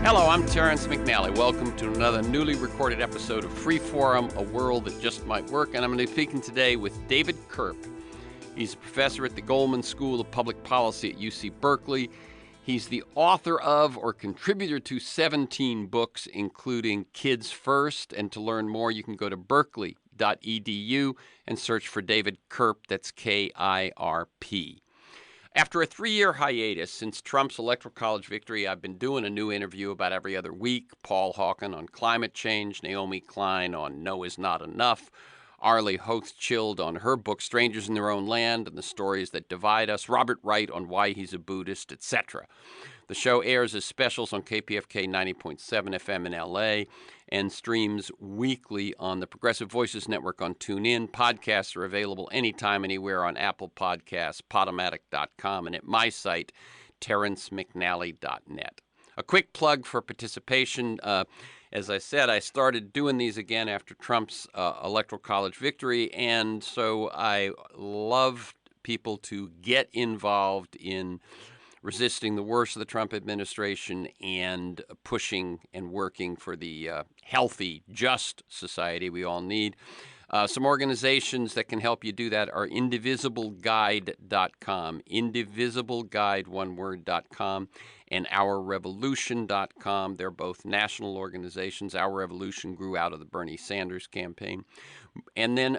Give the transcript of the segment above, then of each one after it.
Hello, I'm Terrence McNally. Welcome to another newly recorded episode of Freeforum, A World That Just Might Work. And I'm going to be speaking today with David Kirp. He's a professor at the Goldman School of Public Policy at UC Berkeley. He's the author of or contributor to 17 books, including Kids First. And to learn more, you can go to berkeley.edu and search for David Kirp. That's K-I-R-P. After a 3-year hiatus since Trump's Electoral College victory, I've been doing a new interview about every other week. Paul Hawken on climate change, Naomi Klein on No Is Not Enough, Arlie Hochschild on her book Strangers in Their Own Land and the Stories That Divide Us, Robert Wright on Why He's a Buddhist, etc. The show airs as specials on KPFK 90.7 FM in LA and streams weekly on the Progressive Voices Network on TuneIn. Podcasts are available anytime, anywhere on Apple Podcasts, Podomatic.com, and at my site, TerrenceMcNally.net. A quick plug for participation. As I said, I started doing these again after Trump's Electoral College victory, and so I love people to get involved in resisting the worst of the Trump administration and pushing and working for the healthy, just society we all need. Some organizations that can help you do that are indivisibleguide.com, indivisibleguide, one word.com, and ourrevolution.com. They're both national organizations. Our Revolution grew out of the Bernie Sanders campaign. And then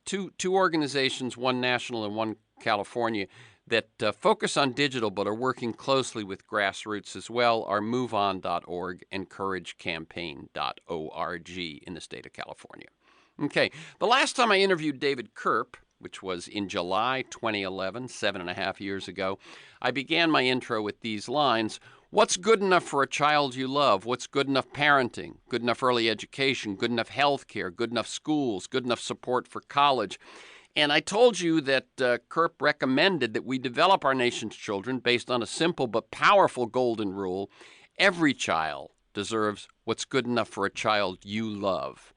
two organizations, one national and one California, that focus on digital but are working closely with grassroots as well are MoveOn.org and CourageCampaign.org in the state of California. Okay, the last time I interviewed David Kirp, which was in July 2011, 7.5 years ago, I began my intro with these lines: what's good enough for a child you love? What's good enough parenting? Good enough early education? Good enough health care? Good enough schools? Good enough support for college? And I told you that Kirp recommended that we develop our nation's children based on a simple but powerful golden rule: every child deserves what's good enough for a child you love.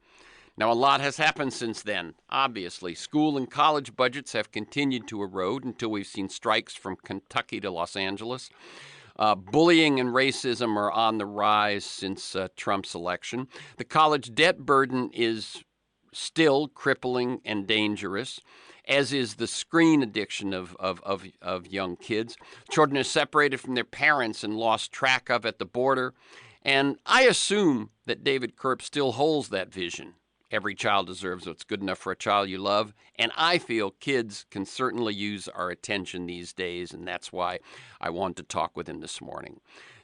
Now, a lot has happened since then, obviously. School and college budgets have continued to erode until we've seen strikes from Kentucky to Los Angeles. Bullying and racism are on the rise since Trump's election. The college debt burden is still crippling and dangerous, as is the screen addiction of young kids. Children are separated from their parents and lost track of at the border. And I assume that David Kirp still holds that vision. Every child deserves what's good enough for a child you love. And I feel kids can certainly use our attention these days, and that's why I wanted to talk with him this morning.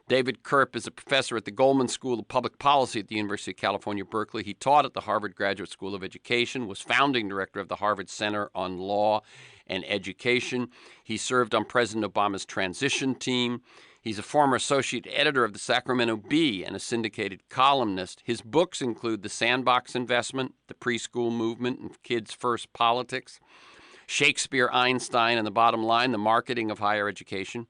David Kirp is a professor at the Goldman School of Public Policy at the University of California, Berkeley. He taught at the Harvard Graduate School of Education, was founding director of the Harvard Center on Law and Education. He served on President Obama's transition team. He's a former associate editor of the Sacramento Bee and a syndicated columnist. His books include The SANDBOX Investment, The Preschool Movement, and Kids First Politics, Shakespeare, Einstein, and the Bottom Line, The Marketing of Higher Education,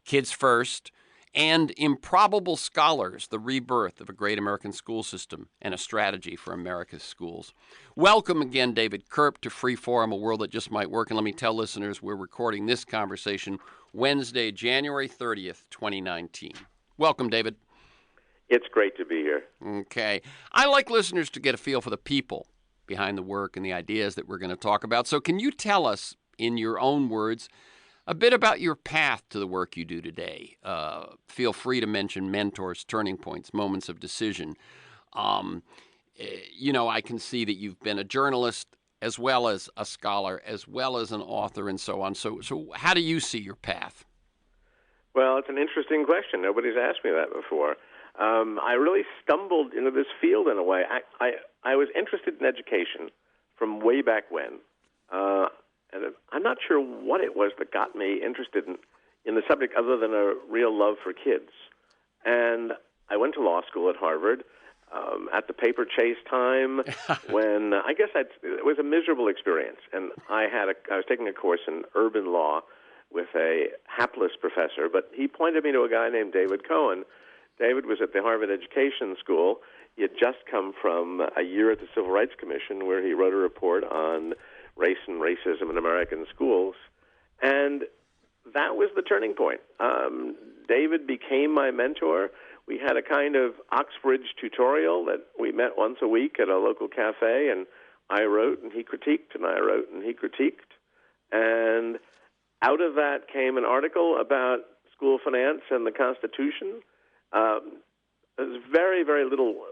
Kids First, and Improbable Scholars, The Rebirth of a Great American School System and a Strategy for America's Schools. Welcome again, David Kirp, to Freeforum, A World That Just Might Work. And let me tell listeners, we're recording this conversation Wednesday, January 30th, 2019. Welcome, David. It's great to be here. Okay. I like listeners to get a feel for the people behind the work and the ideas that we're going to talk about. So can you tell us, in your own words, a bit about your path to the work you do today? Feel free to mention mentors, turning points, moments of decision. I can see that you've been a journalist as well as a scholar, as well as an author, and so on. So how do you see your path? Well, it's an interesting question. Nobody's asked me that before. I really stumbled into this field in a way. I was interested in education from way back when. And I'm not sure what it was that got me interested in the subject other than a real love for kids. And I went to law school at Harvard at the paper chase time when I guess it was a miserable experience. And I was taking a course in urban law with a hapless professor, but he pointed me to a guy named David Cohen. David was at the Harvard Education School. He had just come from a year at the Civil Rights Commission where he wrote a report on race and racism in American schools. And that was the turning point. David became my mentor. we had a kind of Oxbridge tutorial that we met once a week at a local cafe, and I wrote and he critiqued, and I wrote and he critiqued. And out of that came an article about school finance and the Constitution. There's very, very little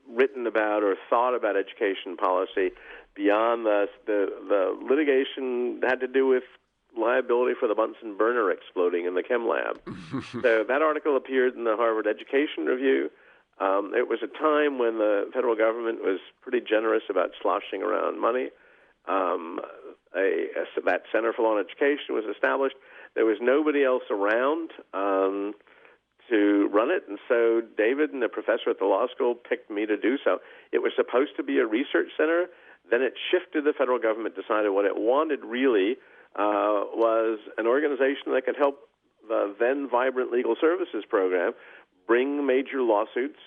written about or thought about education policy beyond the litigation that had to do with liability for the Bunsen burner exploding in the chem lab. So that article appeared in the Harvard Education Review. It was a time when the federal government was pretty generous about sloshing around money. That Center for Law and Education was established. There was nobody else around to run it, and so David and the professor at the law school picked me to do so. It was supposed to be a research center. Then it shifted. The federal government decided what it wanted really was an organization that could help the then vibrant legal services program bring major lawsuits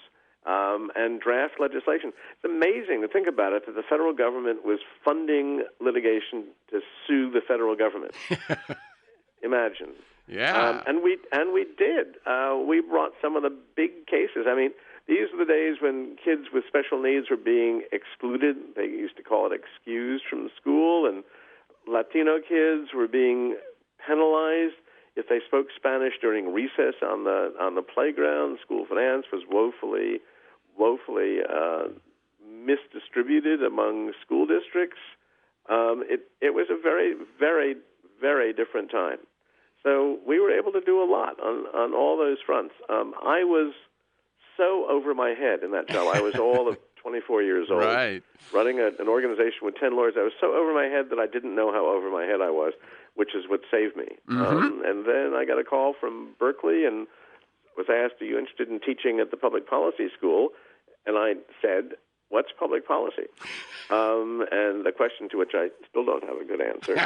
and draft legislation. It's amazing to think about it that the federal government was funding litigation to sue the federal government. Imagine. Yeah. And we did. We brought some of the big cases. I mean, these were the days when kids with special needs were being excluded. They used to call it excused from school, and Latino kids were being penalized if they spoke Spanish during recess on the playground. School finance was woefully misdistributed among school districts. It was a very, very, very different time. So we were able to do a lot on all those fronts. I was so over my head in that job. I was all of 24 years old, right, running an organization with 10 lawyers. I was so over my head that I didn't know how over my head I was, which is what saved me. And then I got a call from Berkeley and was asked, are you interested in teaching at the public policy school? And I said, what's public policy? And the question to which I still don't have a good answer.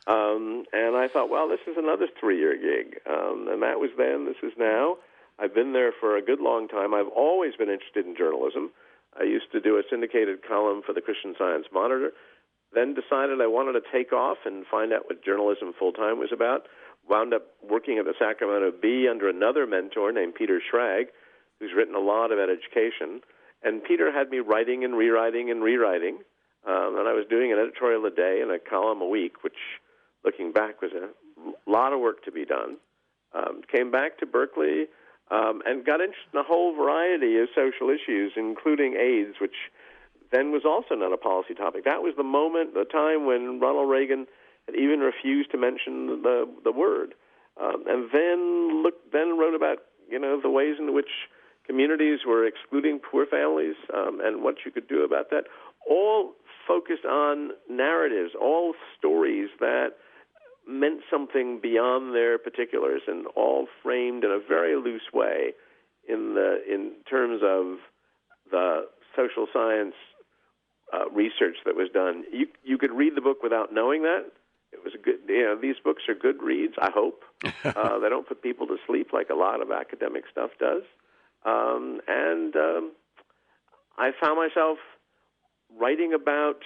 And I thought, well, this is another 3-year gig. And that was then, this is now. I've been there for a good long time. I've always been interested in journalism. I used to do a syndicated column for the Christian Science Monitor, then decided I wanted to take off and find out what journalism full-time was about. Wound up working at the Sacramento Bee under another mentor named Peter Schrag, who's written a lot about education. And Peter had me writing and rewriting. And I was doing an editorial a day and a column a week, which, looking back, was a lot of work to be done. Came back to Berkeley and got interested in a whole variety of social issues, including AIDS, which then was also not a policy topic. That was the time when Ronald Reagan had even refused to mention the word. And then wrote about, the ways in which communities were excluding poor families and what you could do about that, all focused on narratives, all stories that meant something beyond their particulars, and all framed in a very loose way in terms of the social science research that was done. You could read the book without knowing that. It was a good. These books are good reads, I hope. They don't put people to sleep like a lot of academic stuff does. And I found myself writing about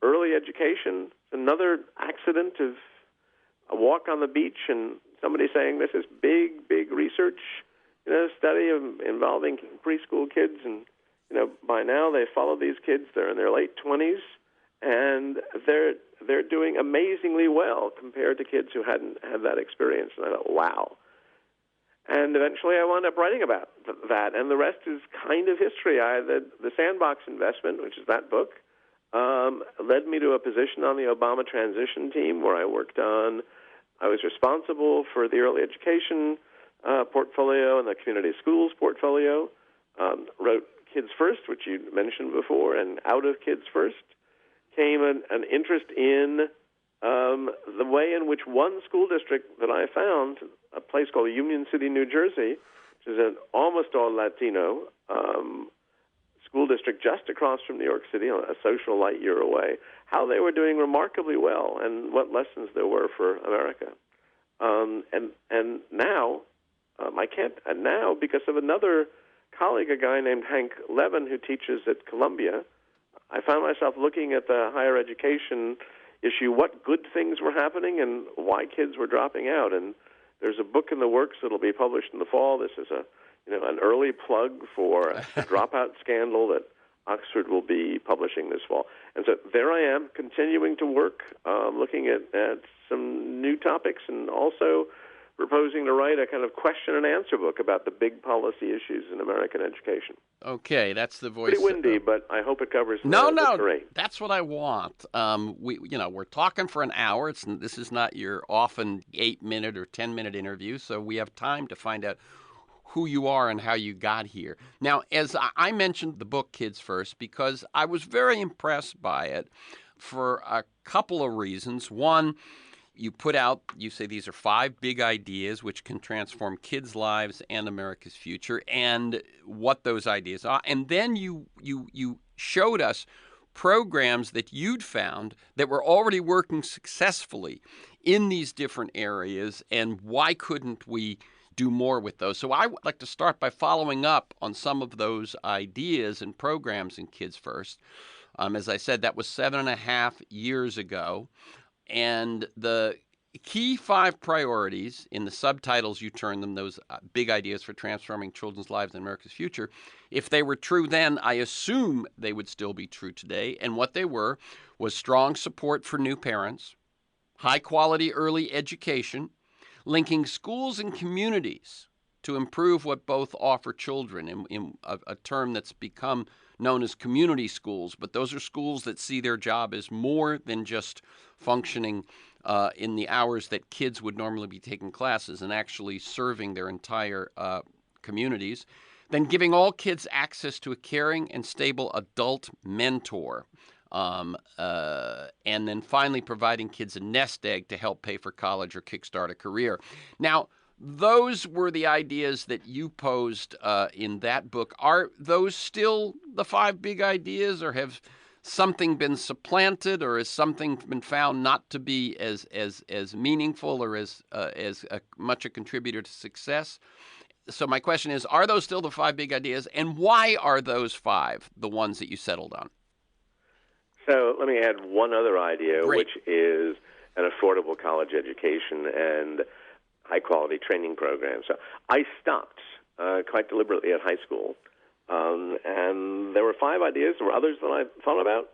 early education. Another accident of a walk on the beach and somebody saying, this is big, big research, study involving preschool kids. And, by now they follow these kids. They're in their late 20s, and they're doing amazingly well compared to kids who hadn't had that experience. And I thought, wow. And eventually I wound up writing about that, and the rest is kind of history. The SANDBOX investment, which is that book, led me to a position on the Obama transition team where I was responsible for the early education portfolio and the community schools portfolio, wrote Kids First, which you mentioned before, and out of Kids First came an interest in the way in which one school district that I found, a place called Union City, New Jersey, which is an almost all Latino school district just across from New York City, a social light year away, how they were doing remarkably well and what lessons there were for America. And now, now, because of another colleague, a guy named Hank Levin, who teaches at Columbia, I found myself looking at the higher education issue, what good things were happening and why kids were dropping out. And There's a book in the works that'll be published in the fall. This is an early plug for a dropout scandal that Oxford will be publishing this fall. And so there I am, continuing to work, looking at some new topics, and also proposing to write a kind of question and answer book about the big policy issues in American education. Okay, that's the voice. Pretty windy, but I hope it covers the terrain. That's what I want. We're talking for an hour. This is not your often 8-minute or 10-minute interview, so we have time to find out who you are and how you got here. Now, as I mentioned the book Kids First because I was very impressed by it for a couple of reasons. One, you say these are 5 big ideas which can transform kids' lives and America's future, and what those ideas are. And then you showed us programs that you'd found that were already working successfully in these different areas, and why couldn't we do more with those? So I would like to start by following up on some of those ideas and programs in Kids First. As I said, that was 7.5 years ago. And the key 5 priorities, in the subtitles you turn them, those big ideas for transforming children's lives and America's future, if they were true then, I assume they would still be true today. And what they were was strong support for new parents, high-quality early education, linking schools and communities to improve what both offer children, in a term that's become known as community schools, but those are schools that see their job as more than just functioning in the hours that kids would normally be taking classes, and actually serving their entire communities. Then giving all kids access to a caring and stable adult mentor. And then finally providing kids a nest egg to help pay for college or kickstart a career. Now, those were the ideas that you posed in that book. Are those still the 5 big ideas, or have something been supplanted, or has something been found not to be as meaningful or as much a contributor to success? So my question is, are those still the 5 big ideas, and why are those 5 the ones that you settled on? So let me add one other idea, Great. which is an affordable college education and high-quality training program. So I stopped quite deliberately at high school, and there were 5 ideas. There were others that I thought about,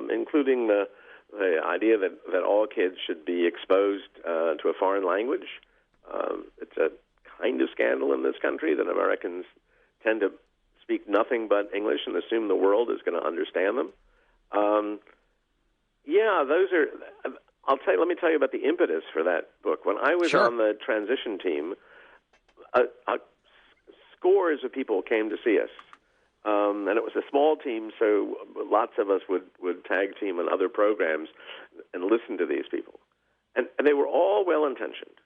including the idea that all kids should be exposed to a foreign language. It's a kind of scandal in this country that Americans tend to speak nothing but English and assume the world is going to understand them. Those are. Let me tell you about the impetus for that book. When I was on the transition team, scores of people came to see us, and it was a small team, so lots of us would tag team on other programs and listen to these people, and they were all well-intentioned.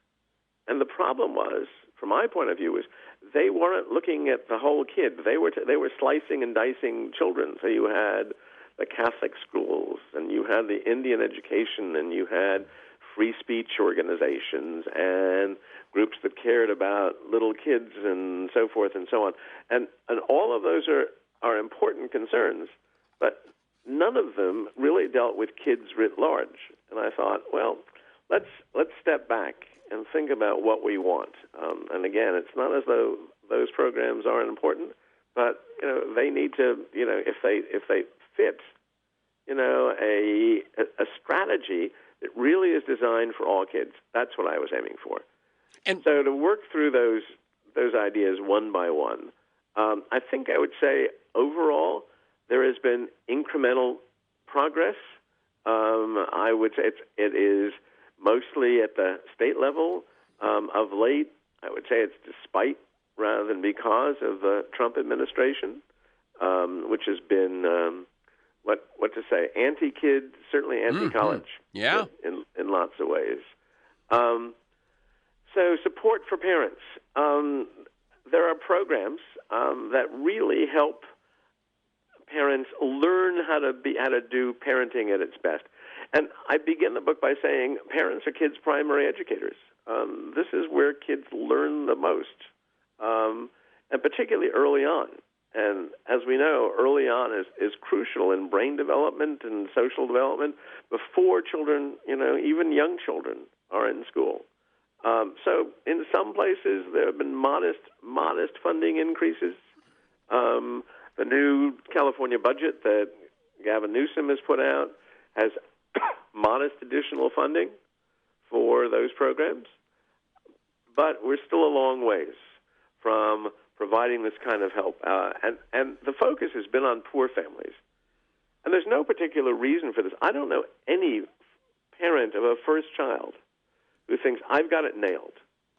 And the problem was, from my point of view, was they weren't looking at the whole kid. They were slicing and dicing children. So you had the Catholic schools, and you had the Indian education, and you had free speech organizations and groups that cared about little kids and so forth and so on. And all of those are important concerns, but none of them really dealt with kids writ large. And I thought, well, let's step back and think about what we want. And again, it's not as though those programs aren't important, but they need to, if they fit, a strategy that really is designed for all kids. That's what I was aiming for. And so to work through those ideas one by one, I think I would say overall there has been incremental progress. I would say it is mostly at the state level. Of late, I would say it's despite rather than because of the Trump administration, which has been what to say, anti-kid, certainly anti-college, in lots of ways. So support for parents. There are programs that really help parents learn how to do parenting at its best. And I begin the book by saying parents are kids' primary educators. This is where kids learn the most, and particularly early on. And as we know, early on is crucial in brain development and social development before children, even young children, are in school. So in some places there have been modest funding increases. The new California budget that Gavin Newsom has put out has modest additional funding for those programs, but we're still a long ways from providing this kind of help. And the focus has been on poor families. And there's no particular reason for this. I don't know any parent of a first child who thinks, I've got it nailed.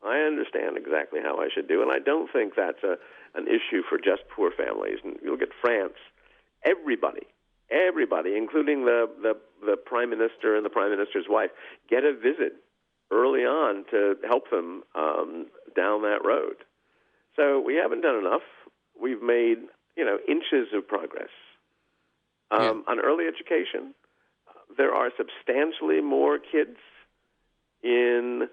I understand exactly how I should do, and I don't think that's an issue for just poor families. And you look at France, everybody, including the prime minister and the prime minister's wife, get a visit early on to help them down that road. So we haven't done enough. We've made inches of progress. On early education, there are substantially more kids in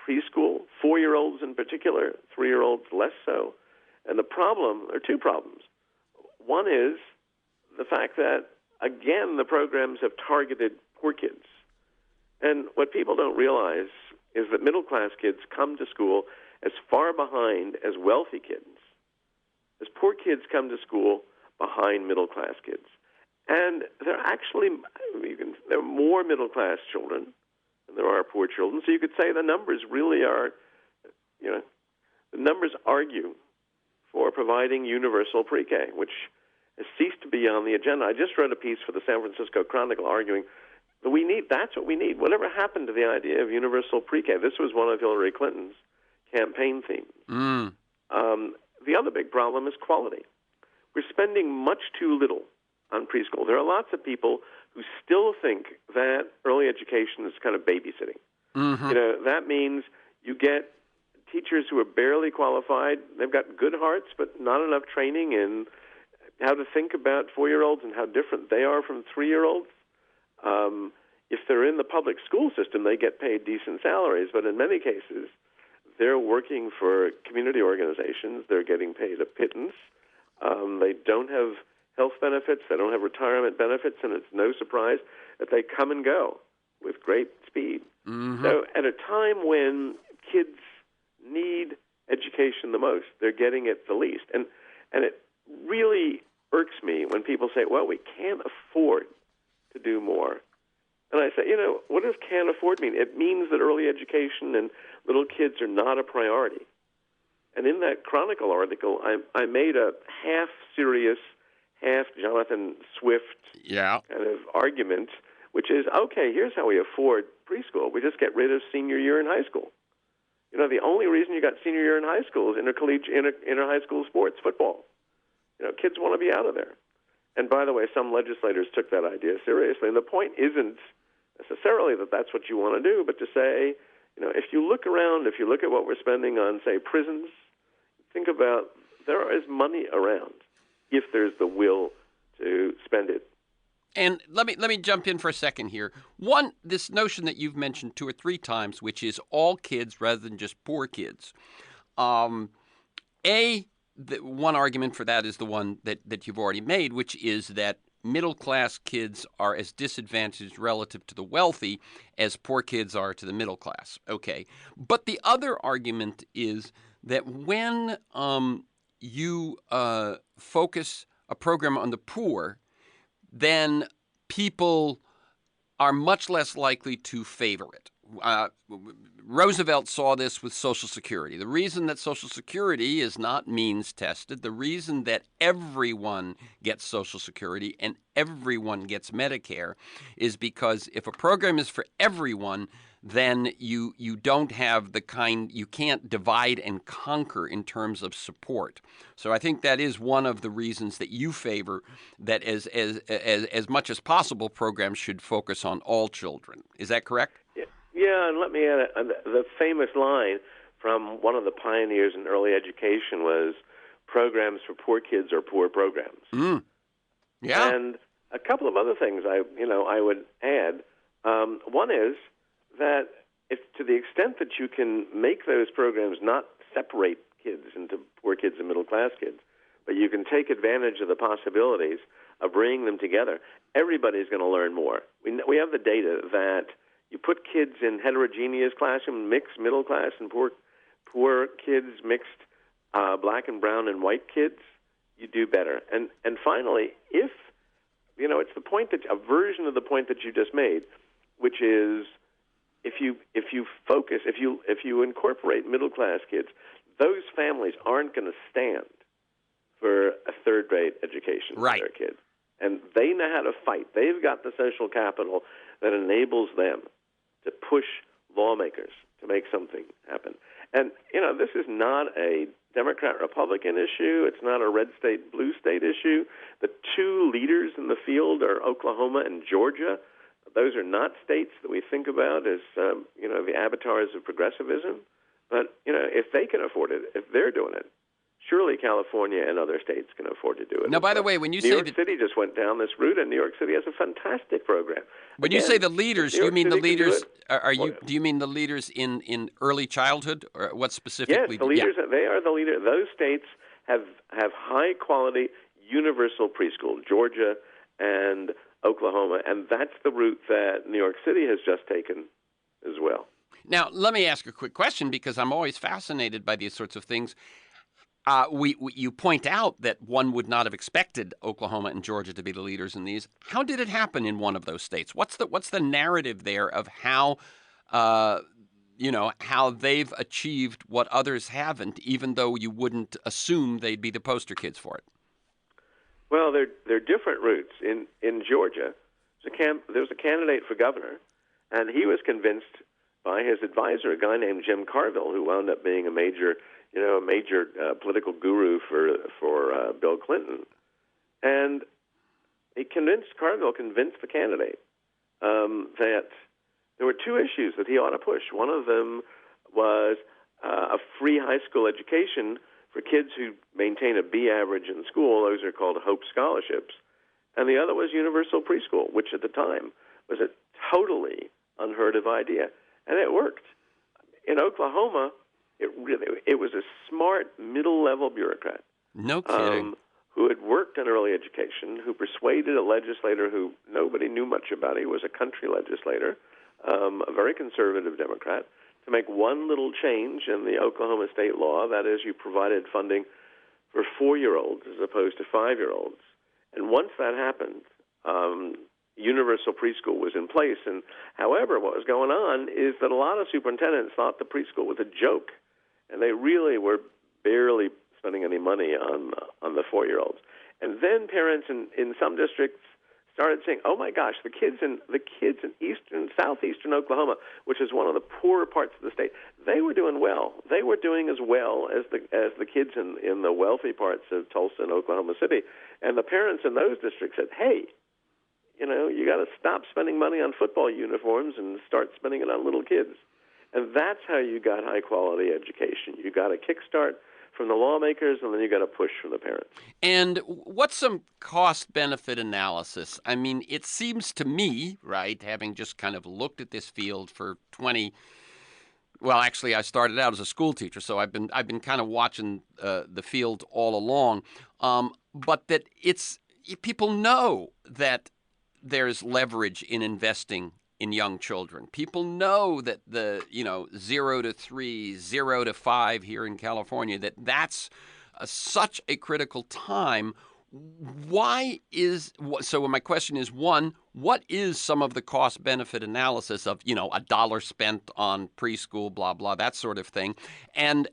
preschool, 4-year-olds in particular, 3-year-olds less so. And the problem, there are two problems. One is the fact that, again, the programs have targeted poor kids. And what people don't realize is that middle-class kids come to school as far behind as wealthy kids. As poor kids come to school behind middle-class kids. And there are more middle-class children than there are poor children. So you could say the numbers really are, the numbers argue for providing universal pre-K, which has ceased to be on the agenda. I just wrote a piece for the San Francisco Chronicle arguing that that's what we need. Whatever happened to the idea of universal pre-K? This was one of Hillary Clinton's campaign themes. The other big problem is quality. We're spending much too little on preschool. There are lots of people who still think that early education is kind of babysitting. Mm-hmm. That means you get teachers who are barely qualified. They've got good hearts, but not enough training in how to think about 4-year-olds and how different they are from 3-year-olds. If they're in the public school system, they get paid decent salaries, but in many cases, they're working for community organizations. They're getting paid a pittance. They don't have health benefits. They don't have retirement benefits, and it's no surprise that they come and go with great speed. Mm-hmm. So at a time when kids need education the most, they're getting it the least. And it really irks me when people say, well, we can't afford to do more. And I say, what does can't afford mean? It means that early education and little kids are not a priority. And in that Chronicle article, I made a half-serious, half-Jonathan Swift kind of argument, which is, okay, here's how we afford preschool. We just get rid of senior year in high school. The only reason you got senior year in high school is inter-high school sports, football. Kids want to be out of there. And by the way, some legislators took that idea seriously. And the point isn't necessarily that that's what you want to do, but to say, if you look around, if you look at what we're spending on, say, prisons, think about there is money around if there's the will to spend it. And let me jump in for a second here. One, this notion that you've mentioned 2 or 3 times, which is all kids rather than just poor kids. One argument for that is the one that you've already made, which is that middle-class kids are as disadvantaged relative to the wealthy as poor kids are to the middle class. Okay. But the other argument is that when you focus a program on the poor, then people are much less likely to favor it. Roosevelt saw this with Social Security. The reason that Social Security is not means tested, the reason that everyone gets Social Security and everyone gets Medicare is because if a program is for everyone, then you don't have you can't divide and conquer in terms of support. So I think that is one of the reasons that you favor that as much as possible programs should focus on all children. Is that correct? Yeah, and let me add the famous line from one of the pioneers in early education was, programs for poor kids are poor programs. Mm. Yeah. And a couple of other things I would add. One is that if to the extent that you can make those programs not separate kids into poor kids and middle-class kids, but you can take advantage of the possibilities of bringing them together, everybody's going to learn more. We have the data that you You put kids in heterogeneous classrooms, mixed middle class and poor kids, mixed black and brown and white kids, you do better. And finally, if it's the point that a version of the point that you just made, which is if you focus, if you incorporate middle class kids, those families aren't going to stand for a third-rate education for their kids. And they know how to fight. They've got the social capital that enables them to push lawmakers to make something happen. And, this is not a Democrat-Republican issue. It's not a red state, blue state issue. The two leaders in the field are Oklahoma and Georgia. Those are not states that we think about as, the avatars of progressivism. But, if they can afford it, if they're doing it, surely California and other states can afford to do it. Now, by the way, when you New say York City just went down this route, and New York City has a fantastic program. When you say the leaders, you mean the leaders? Do you mean the leaders in early childhood, or what specifically? Yes, the leaders. Yeah. They are the leader. Those states have high quality universal preschool. Georgia and Oklahoma, and that's the route that New York City has just taken as well. Now, let me ask a quick question, because I'm always fascinated by these sorts of things. You point out that one would not have expected Oklahoma and Georgia to be the leaders in these. How did it happen in one of those states? What's the narrative there of how how they've achieved what others haven't, even though you wouldn't assume they'd be the poster kids for it? Well, they're different routes. In Georgia, there was a candidate for governor, and he was convinced by his advisor, a guy named Jim Carville, who wound up being a major political guru for Bill Clinton, and Carville convinced the candidate that there were two issues that he ought to push. One of them was a free high school education for kids who maintain a B average in school. Those are called Hope Scholarships. And the other was universal preschool, which at the time was a totally unheard of idea. And it worked. In Oklahoma, it was a smart middle-level bureaucrat. No kidding. Who had worked in early education, who persuaded a legislator who nobody knew much about. He was a country legislator, a very conservative Democrat, to make one little change in the Oklahoma state law. That is, you provided funding for 4-year-olds as opposed to 5-year-olds. And once that happened, universal preschool was in place. And however, what was going on is that a lot of superintendents thought the preschool was a joke, and they really were barely spending any money on the 4-year-olds. And then parents in some districts started saying, "Oh my gosh, the kids in southeastern Oklahoma, which is one of the poorer parts of the state, they were doing well. They were doing as well as the kids in the wealthy parts of Tulsa and Oklahoma City." And the parents in those districts said, "Hey, you got to stop spending money on football uniforms and start spending it on little kids." And that's how you got high-quality education. You got a kickstart from the lawmakers, and then you got a push from the parents. And what's some cost-benefit analysis? I mean, it seems to me, right, having just kind of looked at this field for 20. Well, actually, I started out as a school teacher, so I've been kind of watching the field all along. But that people know that there's leverage in investing in young children. People know that the 0 to 3, 0 to 5 here in California, that's such a critical time. So my question is, one, what is some of the cost benefit analysis of $1 spent on preschool, blah blah, that sort of thing? And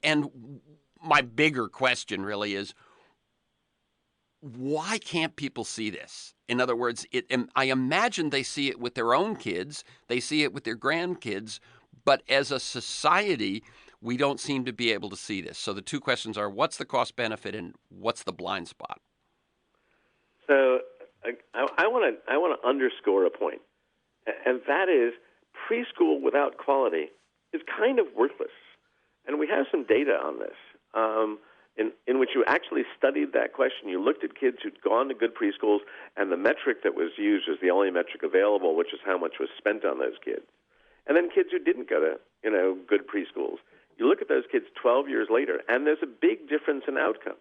my bigger question really is, why can't people see this? In other words, I imagine they see it with their own kids, they see it with their grandkids, but as a society, we don't seem to be able to see this. So the two questions are, what's the cost benefit and what's the blind spot? So I want to underscore a point, and that is preschool without quality is kind of worthless. And we have some data on this. In which you actually studied that question. You looked at kids who'd gone to good preschools, and the metric that was used was the only metric available, which is how much was spent on those kids. And then kids who didn't go to, good preschools. You look at those kids 12 years later, and there's a big difference in outcome.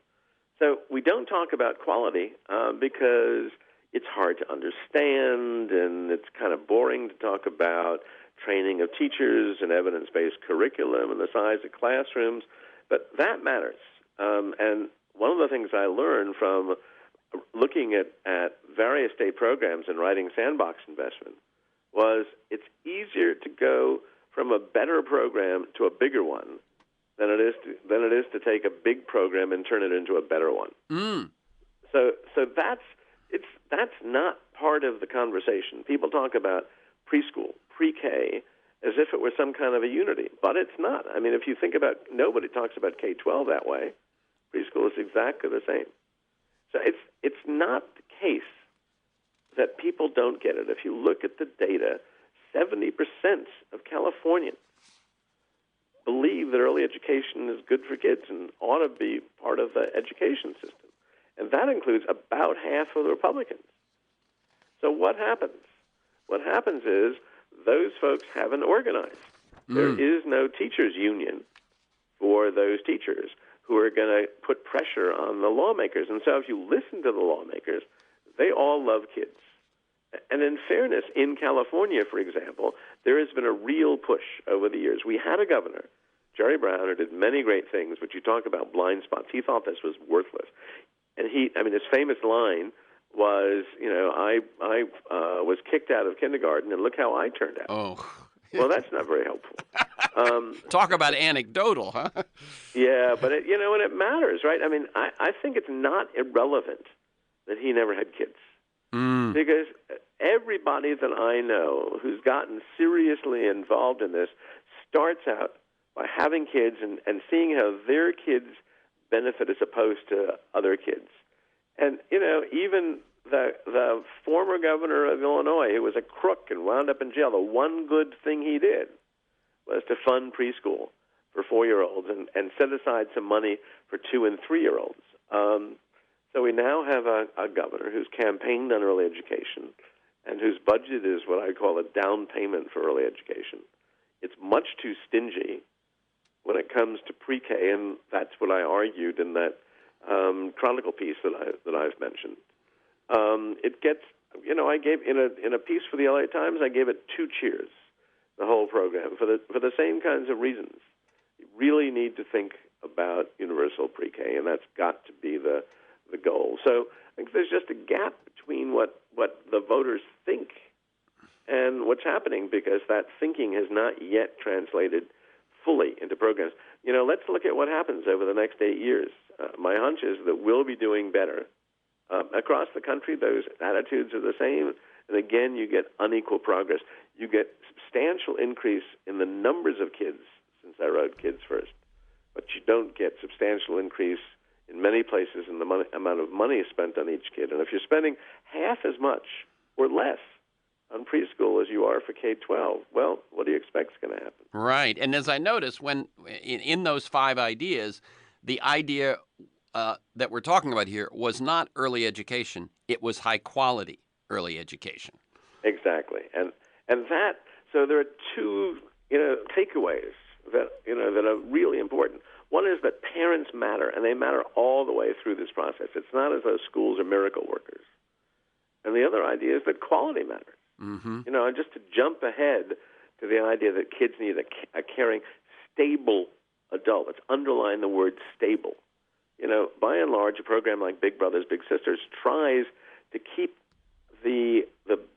So we don't talk about quality because it's hard to understand, and it's kind of boring to talk about. training of teachers and evidence-based curriculum and the size of classrooms. But that matters. And one of the things I learned from looking at various state programs and writing SANDBOX investment was it's easier to go from a better program to a bigger one than it is to take a big program and turn it into a better one. So that's not part of the conversation. People talk about preschool, pre-K, as if it were some kind of a unity, but it's not. I mean, if you think about, nobody talks about K-12 that way. Preschool is exactly the same. So it's not the case that people don't get it. If you look at the data, 70% of Californians believe that early education is good for kids and ought to be part of the education system. And that includes about half of the Republicans. So what happens? What happens is those folks haven't organized. There is no teachers' union for those teachers who are going to put pressure on the lawmakers. And so if you listen to the lawmakers, they all love kids. And in fairness, in California, for example, there has been a real push over the years. We had a governor, Jerry Brown, who did many great things, but you talk about blind spots. He thought this was worthless. And his famous line was, I was kicked out of kindergarten, and look how I turned out. Oh. Well, that's not very helpful. Talk about anecdotal, huh? Yeah, but and it matters, right? I mean, I think it's not irrelevant that he never had kids. Because everybody that I know who's gotten seriously involved in this starts out by having kids and seeing how their kids benefit as opposed to other kids. And, even the former governor of Illinois, who was a crook and wound up in jail, the one good thing he did was to fund preschool for 4-year-olds and set aside some money for 2- and 3-year-olds. So we now have a governor who's campaigned on early education and whose budget is what I call a down payment for early education. It's much too stingy when it comes to pre-K, and that's what I argued in that Chronicle piece that I've mentioned. It gets, I gave in a piece for the LA Times, I gave it 2 cheers, the whole program, for the same kinds of reasons. You really need to think about universal pre-K, and that's got to be the goal. So I think there's just a gap between what the voters think and what's happening, because that thinking has not yet translated fully into programs. Let's look at what happens over the next 8 years. My hunch is that we'll be doing better. Across the country, those attitudes are the same. And again, you get unequal progress. You get substantial increase in the numbers of kids since I wrote Kids First. But you don't get substantial increase in many places in the amount of money spent on each kid. And if you're spending half as much or less on preschool as you are for K-12, well, what do you expect is going to happen? Right. And as I noticed, when in those 5 ideas, the idea that we're talking about here was not early education. It was high-quality early education. Exactly. And that, so there are 2, takeaways that are really important. One is that parents matter, and they matter all the way through this process. It's not as though schools are miracle workers. And the other idea is that quality matters. Mm-hmm. Just to jump ahead to the idea that kids need a caring, stable adult. Let's underline the word stable. By and large, a program like Big Brothers Big Sisters tries to keep the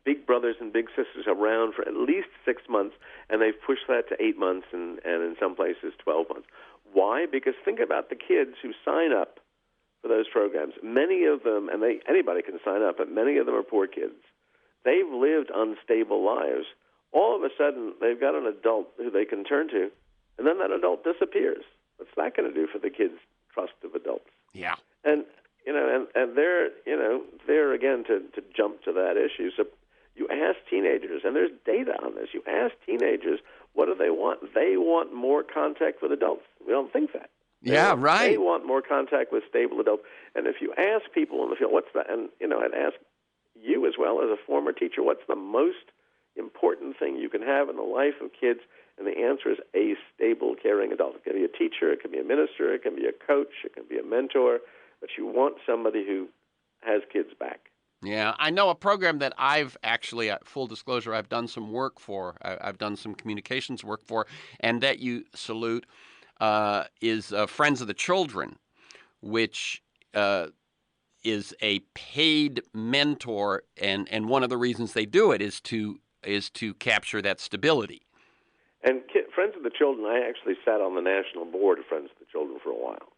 big brothers and big sisters around for at least 6 months, and they've pushed that to 8 months and in some places 12 months. Why? Because think about the kids who sign up for those programs. Many of them, and anybody can sign up, but many of them are poor kids. They've lived unstable lives. All of a sudden, they've got an adult who they can turn to, and then that adult disappears. What's that going to do for the kids' trust of adults? Yeah. And they're again to jump to that issue. So you ask teenagers, and there's data on this. You ask teenagers, what do they want? They want more contact with adults. We don't think that. Right. They want more contact with stable adults. And if you ask people in the field, what's that? And I'd ask you as well as a former teacher, what's the most important thing you can have in the life of kids? And the answer is a stable, caring adult. It can be a teacher, it can be a minister, it can be a coach, it can be a mentor, but you want somebody who has kids back. Yeah, I know a program that I've actually, full disclosure, I've done some work for. I've done some communications work for, and that you salute is Friends of the Children, which is a paid mentor, and one of the reasons they do it is to capture that stability. And Friends of the Children, I actually sat on the national board of Friends of the Children for a while.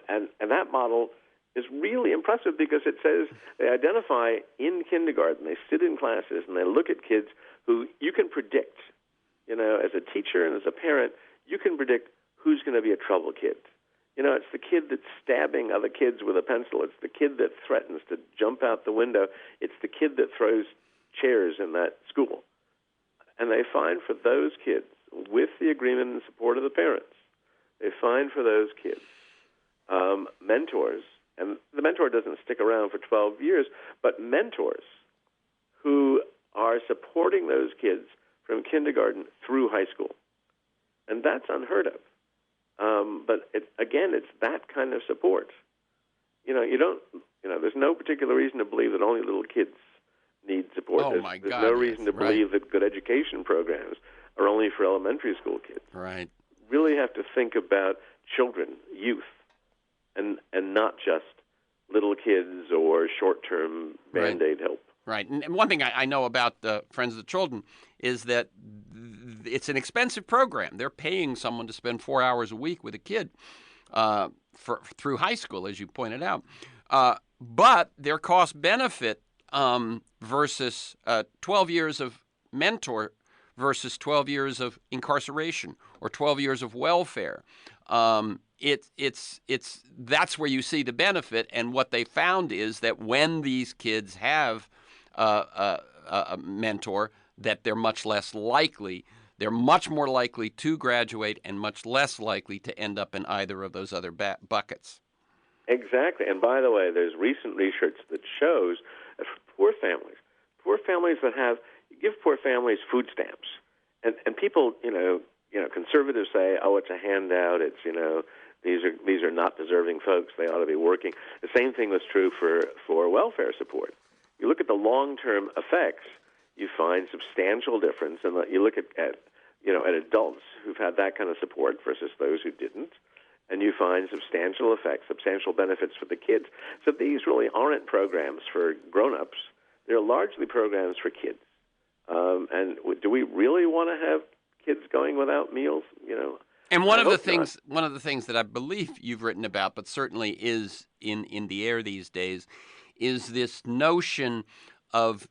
And that model is really impressive because it says they identify in kindergarten, they sit in classes, and they look at kids who you can predict. As a teacher and as a parent, you can predict who's going to be a trouble kid. It's the kid that's stabbing other kids with a pencil. It's the kid that threatens to jump out the window. It's the kid that throws chairs in that school. And they find for those kids, with the agreement and support of the parents, they find for those kids mentors. And the mentor doesn't stick around for 12 years, but mentors who are supporting those kids from kindergarten through high school. And that's unheard of. But it's that kind of support. There's no particular reason to believe that only little kids need support. Oh, There's no reason to believe right. that good education programs are only for elementary school kids. Right. Really have to think about children, youth, and not just little kids or short-term Band-Aid help. Right. And one thing I know about Friends of the Children is that it's an expensive program. They're paying someone to spend 4 hours a week with a kid through high school, as you pointed out. But their cost-benefit versus 12 years of mentor versus 12 years of incarceration or 12 years of welfare. That's where you see the benefit. And what they found is that when these kids have a mentor, that they're much more likely to graduate and much less likely to end up in either of those other buckets. Exactly. And by the way, there's recent research that shows that for poor families that give poor families food stamps, and people, conservatives say, oh, it's a handout. It's, these are not deserving folks. They ought to be working. The same thing was true for welfare support. You look at the long-term effects, you find substantial difference. And you look at adults who've had that kind of support versus those who didn't, and you find substantial effects, substantial benefits for the kids. So these really aren't programs for grown-ups. They're largely programs for kids. And do we really want to have kids going without meals? And one of the things that I believe you've written about, but certainly is in the air these days, is this notion of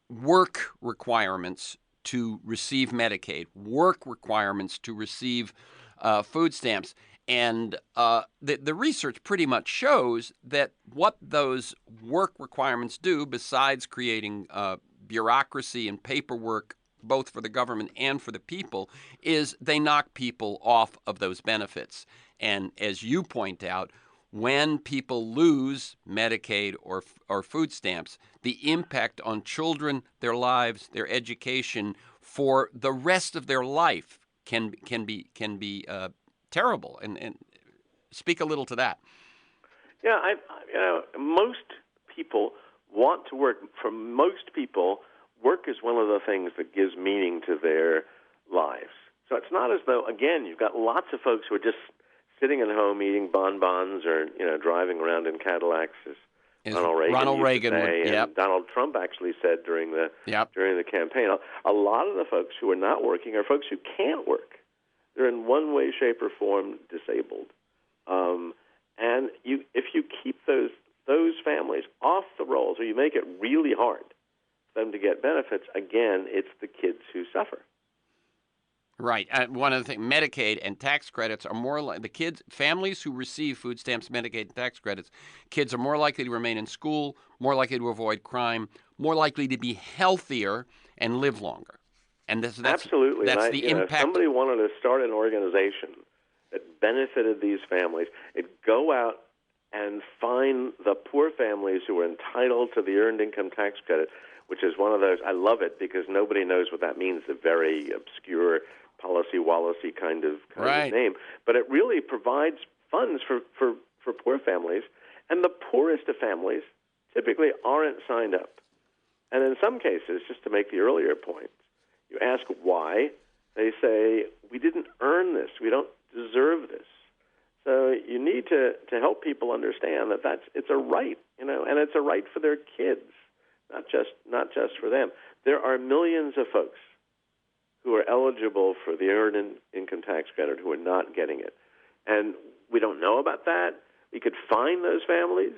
work requirements to receive Medicaid, work requirements to receive food stamps. And the research pretty much shows that what those work requirements do, besides creating bureaucracy and paperwork, both for the government and for the people, is they knock people off of those benefits. And as you point out, when people lose Medicaid or food stamps, the impact on children, their lives, their education for the rest of their life can be terrible. And speak a little to that. Yeah, most people want to work. For most people, work is one of the things that gives meaning to their lives. So it's not as though, again, you've got lots of folks who are just sitting at home eating bonbons or driving around in Cadillacs, as Ronald Reagan used to say, and Donald Trump actually said during the campaign. A lot of the folks who are not working are folks who can't work. They're in one way, shape, or form disabled. And if you keep those families off the rolls, or you make it really hard for them to get benefits, again, it's the kids who suffer. Right. One of the things, Medicaid and tax credits are more like the kids, families who receive food stamps, Medicaid, and tax credits, kids are more likely to remain in school, more likely to avoid crime, more likely to be healthier and live longer. And absolutely. That's the impact. If somebody wanted to start an organization that benefited these families, it'd go out and find the poor families who are entitled to the Earned Income Tax Credit, which is one of those. I love it because nobody knows what that means. A very obscure policy-wallacey kind of name. But it really provides funds for poor families, And the poorest of families typically aren't signed up. And in some cases, just to make the earlier point, you ask why, they say, we didn't earn this, we don't deserve this. So you need to help people understand that it's a right, and it's a right for their kids, not just for them. There are millions of folks who are eligible for the earned income tax credit who are not getting it. And we don't know about that. We could find those families.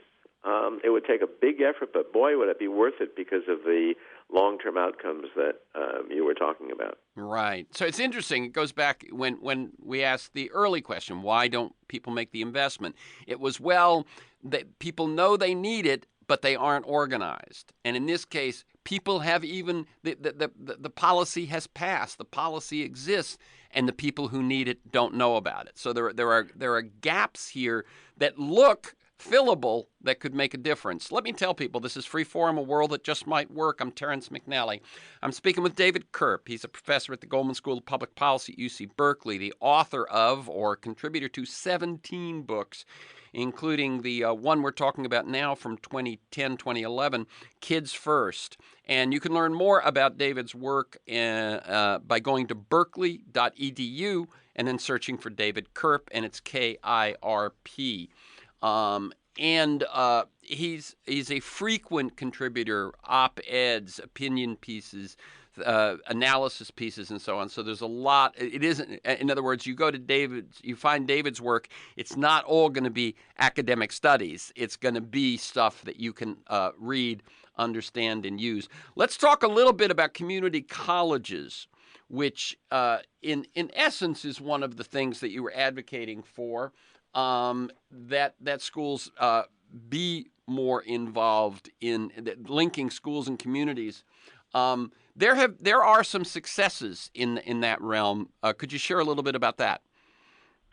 It would take a big effort, but boy, would it be worth it because of the long-term outcomes that you were talking about. Right. So it's interesting. It goes back when we asked the early question, why don't people make the investment? It was, well, that people know they need it, but they aren't organized. And in this case, people have even, the policy has passed, the policy exists, and the people who need it don't know about it. So there are gaps here that look fillable that could make a difference. Let me tell people, this is Freeform, a world that just might work. I'm Terrence McNally. I'm speaking with David Kirp. He's a professor at the Goldman School of Public Policy at UC Berkeley, the author of or contributor to 17 books, including the one we're talking about now from 2010, 2011, Kids First. And you can learn more about David's work by going to berkeley.edu and then searching for David Kirp, and it's KIRP. And he's a frequent contributor, op-eds, opinion pieces, analysis pieces, and so on. So there's a lot. It isn't. In other words, you go to David's, you find David's work. It's not all going to be academic studies. It's going to be stuff that you can read, understand, and use. Let's talk a little bit about community colleges, which in essence is one of the things that you were advocating for. That schools be more involved in linking schools and communities. There are some successes in that realm. Could you share a little bit about that?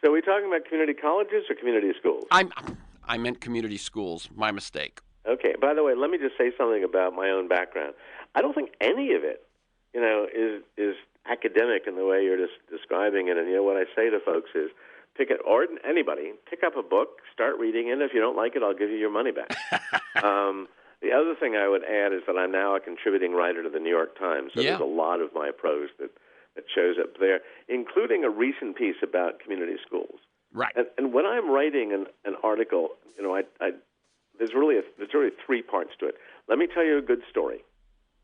So are we talking about community colleges or community schools? I meant community schools. My mistake. Okay. By the way, let me just say something about my own background. I don't think any of it, is academic in the way you're just describing it. And what I say to folks is, pick up a book, start reading it. If you don't like it, I'll give you your money back. The other thing I would add is that I'm now a contributing writer to the New York Times, so there's a lot of my prose that shows up there, including a recent piece about community schools. Right. And when I'm writing an article, there's really three parts to it. Let me tell you a good story,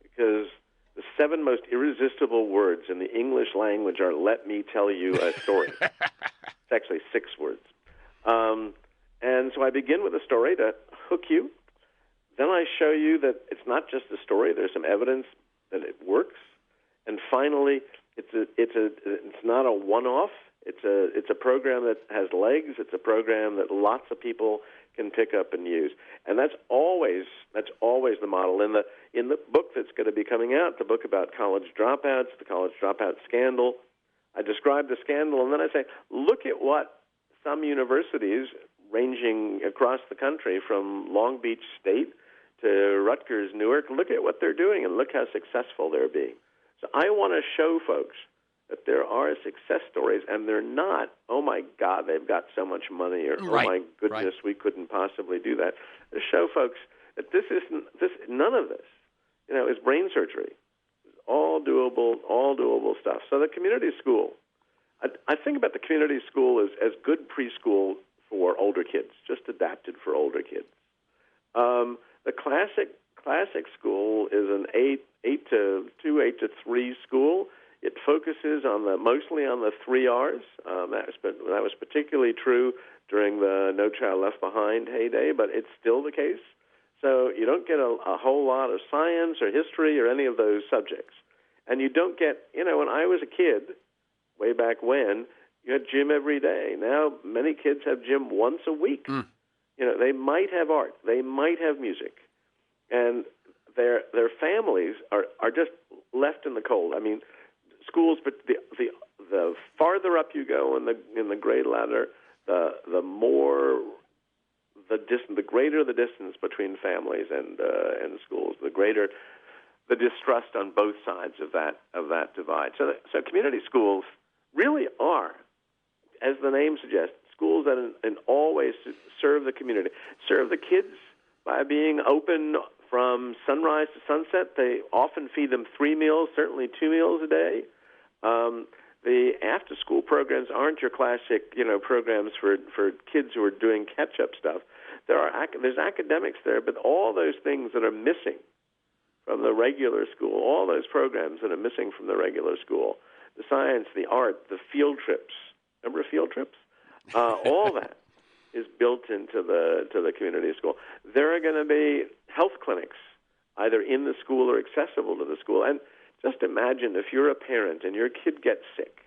because the 7 most irresistible words in the English language are "let me tell you a story." It's actually 6 words. And so I begin with a story to hook you. Then I show you that it's not just a story. There's some evidence that it works. And finally, it's not a one-off. It's a program that has legs. It's a program that lots of people can pick up and use. And that's always the model. In the book that's going to be coming out, the book about college dropouts, the college dropout scandal, I describe the scandal, and then I say, look at what some universities ranging across the country from Long Beach State to Rutgers, Newark, look at what they're doing and look how successful they're being. So I want to show folks that there are success stories, and they're not, oh, my God, they've got so much money, or, oh, my goodness, we couldn't possibly do that. To show folks that none of this, is brain surgery. All doable stuff. So the community school, I think about the community school as good preschool for older kids, just adapted for older kids. The classic school is an 8 to 3 school. It focuses mostly on the 3 R's. That was particularly true during the No Child Left Behind heyday, but it's still the case. So you don't get a whole lot of science or history or any of those subjects. And you don't get, when I was a kid, way back when, you had gym every day. Now many kids have gym once a week. They might have art. They might have music. And their families are just left in the cold. I mean, schools, but the farther up you go in the grade ladder, the more the greater the distance between families and schools, the greater the distrust on both sides of that divide. So community schools really are, as the name suggests, schools that in all ways serve the community, serve the kids by being open from sunrise to sunset. They often feed them 3 meals, certainly 2 meals a day. The after-school programs aren't your classic, programs for kids who are doing catch-up stuff. There's academics there, but all those things that are missing from the regular school, all those programs that are missing from the regular school, the science, the art, the field trips. Remember field trips? All that is built into the community school. There are going to be health clinics either in the school or accessible to the school. And just imagine if you're a parent and your kid gets sick,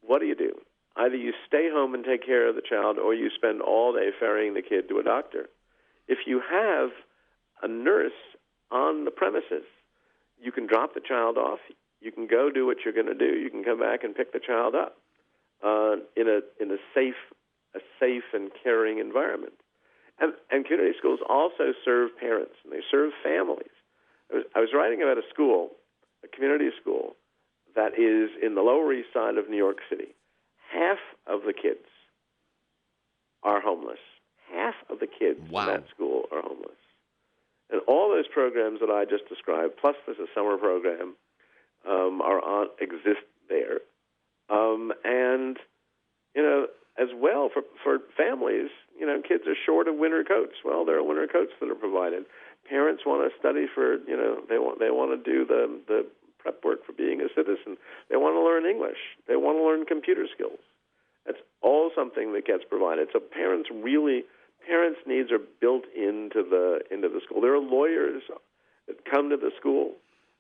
what do? Either you stay home and take care of the child or you spend all day ferrying the kid to a doctor. If you have a nurse on the premises, you can drop the child off. You can go do what you're going to do. You can come back and pick the child up in a safe and caring environment. And community schools also serve parents, and they serve families. I was writing about a community school, that is in the Lower East Side of New York City. Half of the kids are homeless. Half of the kids in that school are homeless. And all those programs that I just described, plus there's a summer program, exist there. And, as well for families, kids are short of winter coats. Well, there are winter coats that are provided. Parents want to study for, they want to do the prep work for being a citizen. They want to learn English. They want to learn computer skills. That's all something that gets provided. So parents' needs are built into the school. There are lawyers that come to the school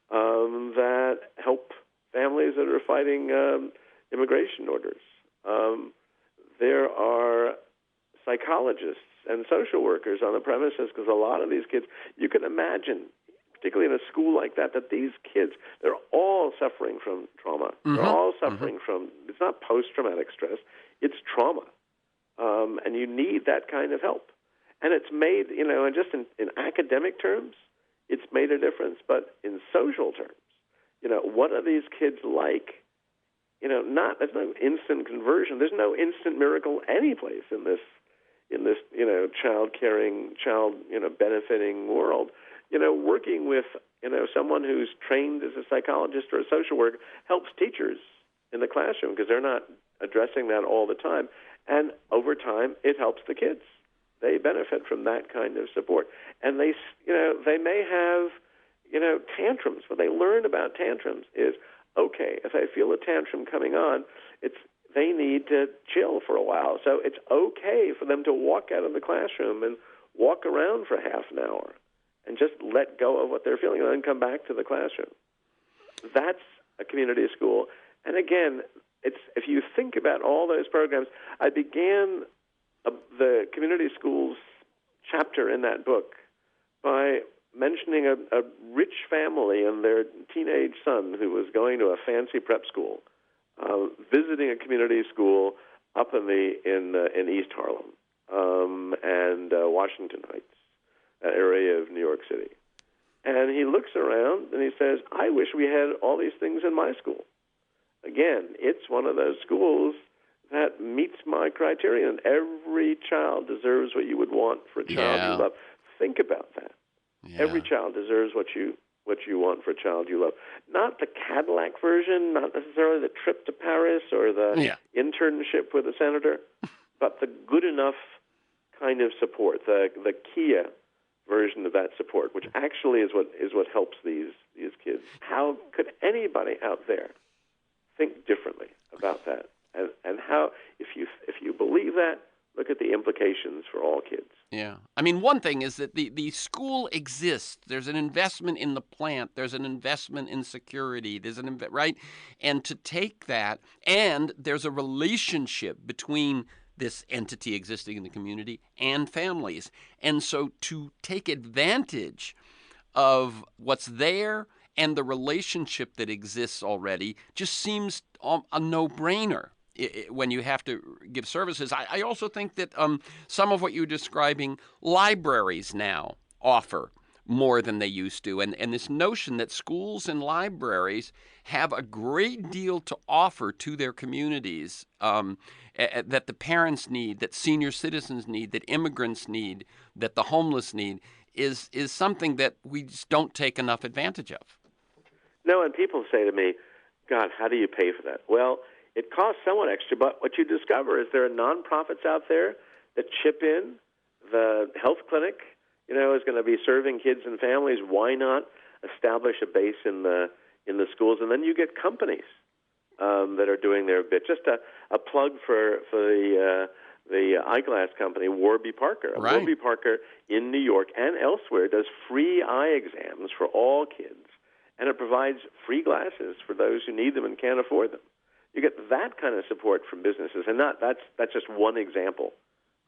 that help families that are fighting immigration orders. There are psychologists and social workers on the premises because a lot of these kids, you can imagine, particularly in a school like that these kids, they're all suffering from trauma. Mm-hmm. They're all suffering from, it's not post-traumatic stress, it's trauma. And you need that kind of help. And it's made, and just in academic terms, it's made a difference. But in social terms, what are these kids like? There's no instant conversion. There's no instant miracle anyplace in this, child-caring, benefiting world. Working with, someone who's trained as a psychologist or a social worker helps teachers in the classroom because they're not addressing that all the time. And over time, it helps the kids. They benefit from that kind of support. And they may have, tantrums. What they learn about tantrums is, okay, if I feel a tantrum coming on, they need to chill for a while. So it's okay for them to walk out of the classroom and walk around for half an hour and just let go of what they're feeling and then come back to the classroom. That's a community school. And again, if you think about all those programs, I began the community schools chapter in that book by mentioning a rich family and their teenage son who was going to a fancy prep school, visiting a community school up in East Harlem and Washington Heights, that area of New York City. And he looks around and he says, I wish we had all these things in my school. Again, it's one of those schools that meets my criterion. Every child deserves what you would want for a child you love. Think about that. Yeah. Every child deserves what you want for a child you love. Not the Cadillac version, not necessarily the trip to Paris or the internship with a senator, but the good enough kind of support, the Kia version of that support, which actually is what helps these kids. How could anybody out there think differently about that? And how, if you believe that, look at the implications for all kids. Yeah. I mean, one thing is that the school exists. There's an investment in the plant. There's an investment in security. There's right? And to take that, and there's a relationship between this entity existing in the community and families. And so to take advantage of what's there and the relationship that exists already just seems a no-brainer when you have to give services. I also think that some of what you're describing, libraries now offer more than they used to. And this notion that schools and libraries have a great deal to offer to their communities, that the parents need, that senior citizens need, that immigrants need, that the homeless need, is something that we just don't take enough advantage of. No, and people say to me, God, how do you pay for that? Well, it costs somewhat extra, but what you discover is there are nonprofits out there that chip in. The health clinic, is going to be serving kids and families. Why not establish a base in the schools? And then you get companies that are doing their bit. Just a plug for the eyeglass company, Warby Parker. Right. Warby Parker in New York and elsewhere does free eye exams for all kids, and it provides free glasses for those who need them and can't afford them. You get that kind of support from businesses, and that's just one example.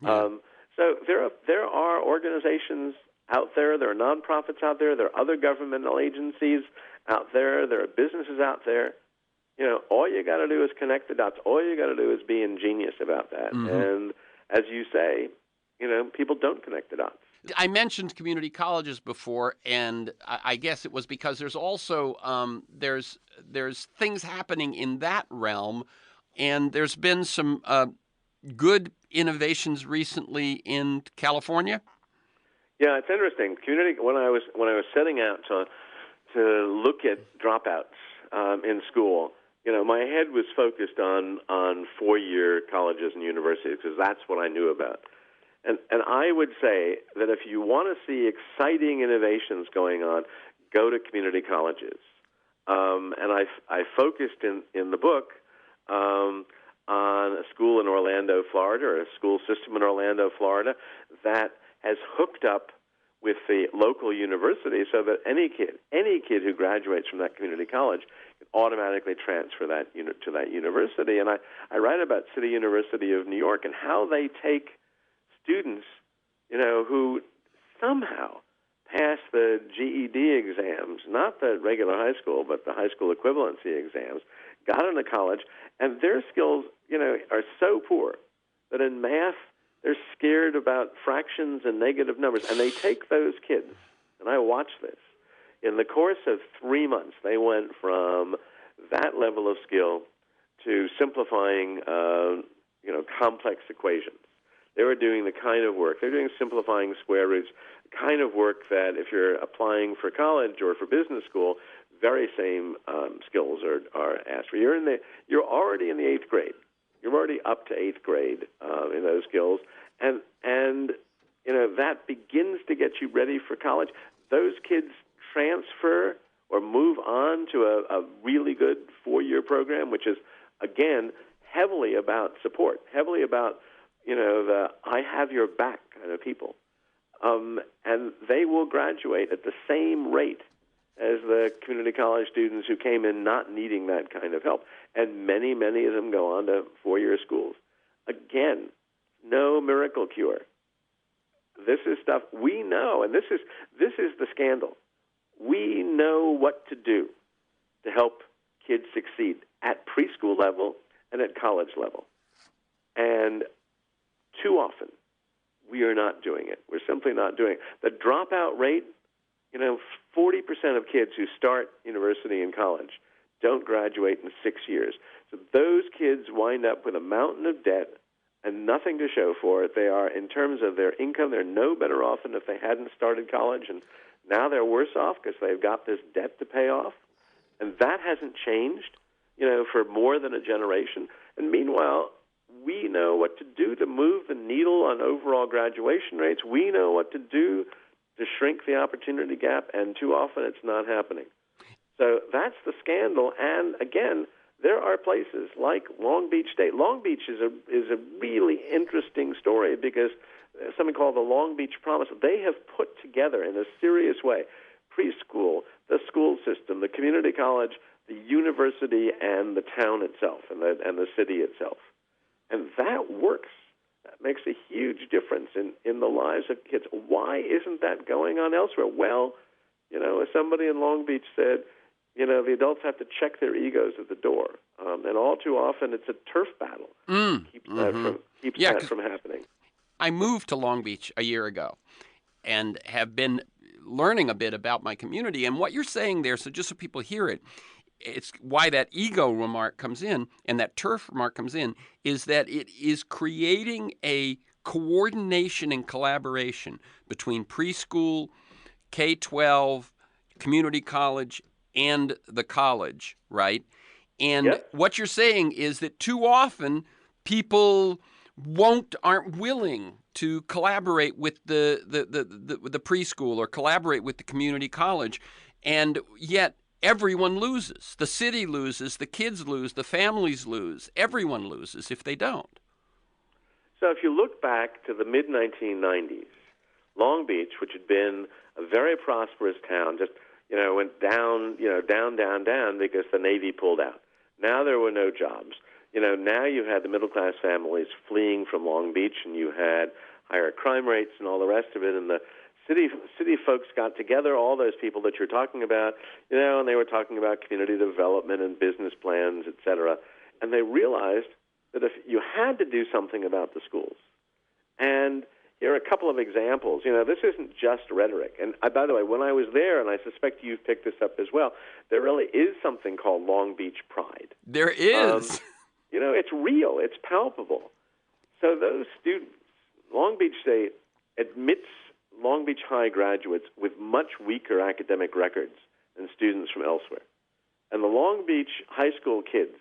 Yeah. So there are organizations out there, there are nonprofits out there, there are other governmental agencies out there, there are businesses out there. All you got to do is connect the dots. All you got to do is be ingenious about that. Mm-hmm. And as you say, people don't connect the dots. I mentioned community colleges before, and I guess it was because there's also there's things happening in that realm, and there's been some good innovations recently in California. Yeah, it's interesting. When I was setting out to look at dropouts in school, my head was focused on 4-year colleges and universities because that's what I knew about. And I would say that if you want to see exciting innovations going on, go to community colleges. And I focused in the book on a school in Orlando, Florida, or a school system in Orlando, Florida, that has hooked up with the local university so that any kid who graduates from that community college can automatically transfer to that university. And I write about City University of New York and how they take students, who somehow pass the GED exams, not the regular high school, but the high school equivalency exams, got into college, and their skills, are so poor that in math they're scared about fractions and negative numbers. And they take those kids, and I watched this. In the course of 3 months, they went from that level of skill to simplifying, complex equations. They were doing the kind of work. They're doing simplifying square roots, kind of work that if you're applying for college or for business school, very same skills are asked for. You're already in the 8th grade. You're already up to 8th grade in those skills, and that begins to get you ready for college. Those kids transfer or move on to a really good 4-year program, which is again heavily about support, heavily about the I have your back kind of people. And they will graduate at the same rate as the community college students who came in not needing that kind of help. And many, many of them go on to 4-year schools. Again, no miracle cure. This is stuff we know, and this is the scandal. We know what to do to help kids succeed at preschool level and at college level. And too often, we are not doing it. We're simply not doing it. The dropout rate, 40% of kids who start university and college don't graduate in 6 years. So those kids wind up with a mountain of debt and nothing to show for it. They are, in terms of their income, they're no better off than if they hadn't started college, and now they're worse off because they've got this debt to pay off. And that hasn't changed, for more than a generation. And meanwhile, we know what to do to move the needle on overall graduation rates. We know what to do to shrink the opportunity gap, and too often it's not happening. So that's the scandal. And again, there are places like Long Beach State. Long Beach is a really interesting story because something called the Long Beach Promise. They have put together in a serious way preschool, the school system, the community college, the university, and the town itself, and the city itself. And that works. That makes a huge difference in the lives of kids. Why isn't that going on elsewhere? Well, as somebody in Long Beach said, the adults have to check their egos at the door. And all too often it's a turf battle. Keeps that from happening. I moved to Long Beach a year ago and have been learning a bit about my community. And what you're saying there, so just so people hear it, it's why that ego remark comes in and that turf remark comes in, is that it is creating a coordination and collaboration between preschool, K-12, community college, and the college, right? And what you're saying is that too often people aren't willing to collaborate with the preschool or collaborate with the community college, and yet everyone loses. The city loses, the kids lose, the families lose. Everyone loses if they don't. So if you look back to the mid-1990s, Long Beach, which had been a very prosperous town, just went down, down because the Navy pulled out. Now there were no jobs. Now you had the middle-class families fleeing from Long Beach, and you had higher crime rates and all the rest of it, and the city folks got together, all those people that you're talking about, and they were talking about community development and business plans, et cetera, and they realized that if you had to do something about the schools, and here are a couple of examples. This isn't just rhetoric. And by the way, when I was there, and I suspect you've picked this up as well, there really is something called Long Beach pride. There is. It's real. It's palpable. So those students, Long Beach State admits Long Beach High graduates with much weaker academic records than students from elsewhere. And the Long Beach high school kids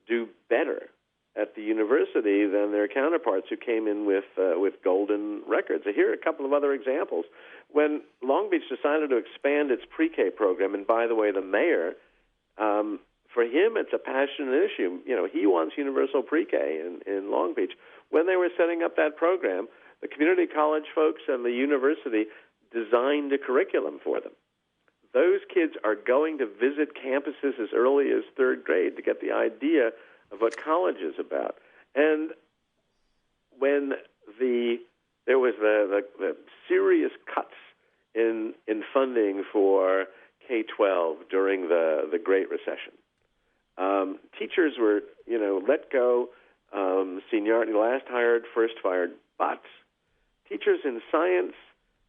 do better at the university than their counterparts who came in with golden records. Here are a couple of other examples. When Long Beach decided to expand its pre-K program, and by the way, the mayor, for him it's a passionate issue. He wants universal pre-K in Long Beach. When they were setting up that program, the community college folks and the university designed a curriculum for them. Those kids are going to visit campuses as early as third grade to get the idea of what college is about. And when there was the serious cuts in funding for K-12 during the Great Recession, teachers were let go, seniority, last hired, first fired, but teachers in science